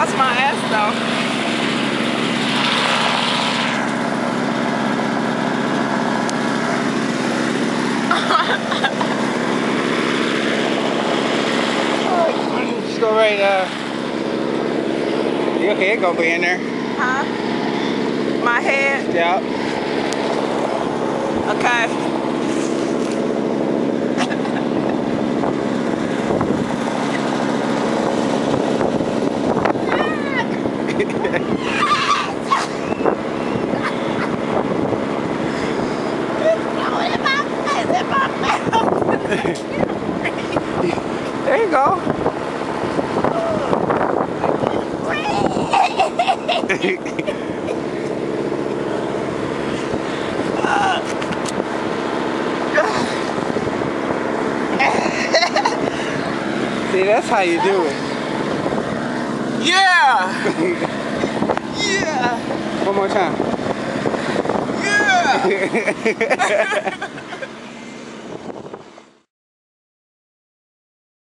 bust my ass though. Just go right, your head gonna be in there. Huh? My head? Yeah. Okay. There you go. See, that's how you do it. Yeah! Yeah! One more time. Yeah!